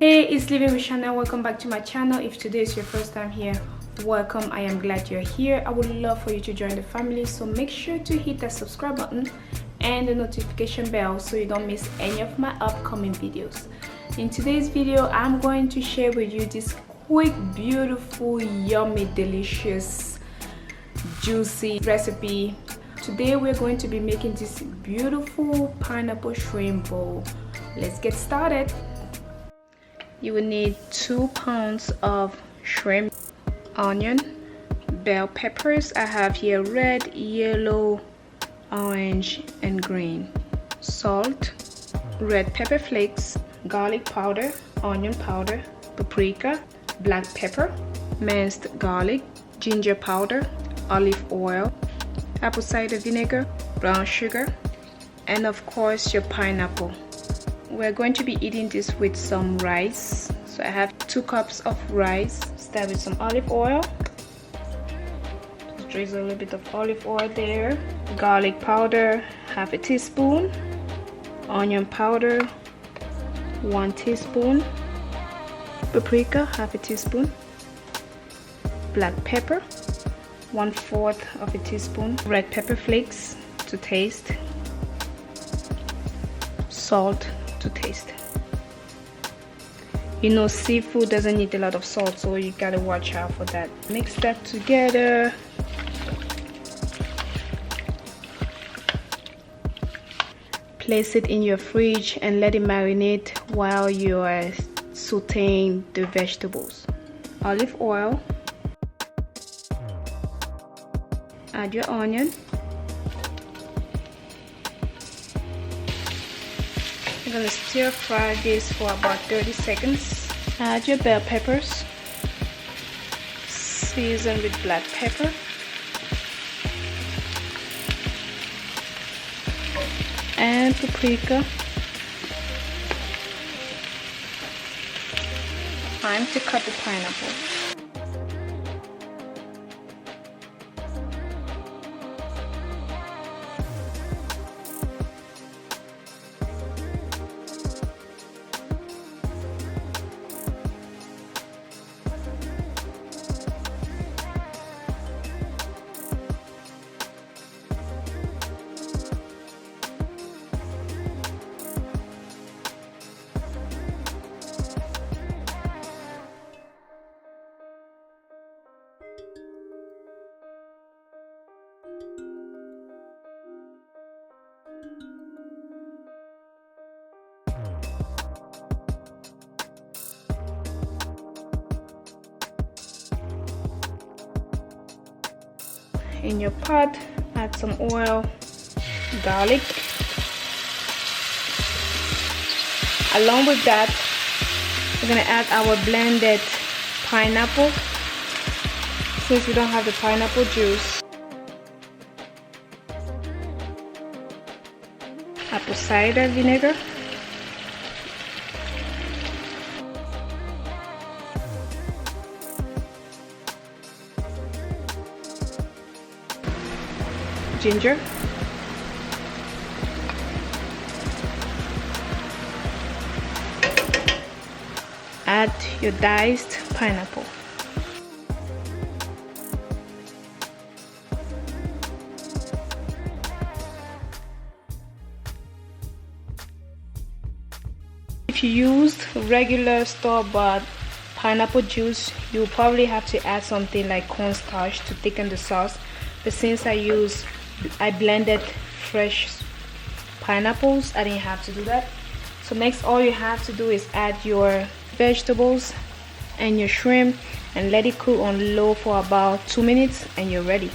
Hey, it's Living with Chanel. Welcome back to my channel. If today is your first time here, welcome. I am glad you're here. I would love for you to join the family, so make sure to hit that subscribe button and the notification bell so you don't miss any of my upcoming videos. In today's video, I'm going to share with you this quick, beautiful, yummy, delicious, juicy recipe. Today we're going to be making this beautiful pineapple shrimp bowl. Let's get started. You will need 2 pounds of shrimp, onion, bell peppers. I have here red, yellow, orange, and green. Salt, red pepper flakes, garlic powder, onion powder, paprika, black pepper, minced garlic, ginger powder, olive oil, apple cider vinegar, brown sugar, and of course your pineapple. We're going to be eating this with some rice. So I have 2 cups of rice. Start with some olive oil. Just drizzle a little bit of olive oil there. Garlic powder, half a teaspoon. Onion powder, 1 teaspoon. Paprika, half a teaspoon. Black pepper, 1/4 of a teaspoon. Red pepper flakes to taste. Salt to taste. You know, seafood doesn't need a lot of salt, so you gotta watch out for that. Mix that together. Place it in your fridge and let it marinate while you are sauteing the vegetables. Olive oil. Add your onion. I'm going to stir fry this for about 30 seconds. Add your bell peppers. Season with black pepper. And paprika. Time to cut the pineapple. In your pot, add some oil, garlic. Along with that, we're gonna add our blended pineapple, since we don't have the pineapple juice. Apple cider vinegar. Ginger, add your diced pineapple, if you used regular store-bought pineapple juice, you probably have to add something like cornstarch to thicken the sauce, but since I blended fresh pineapples, I didn't have to do that. So next, all you have to do is add your vegetables and your shrimp and let it cook on low for about 2 minutes and you're ready.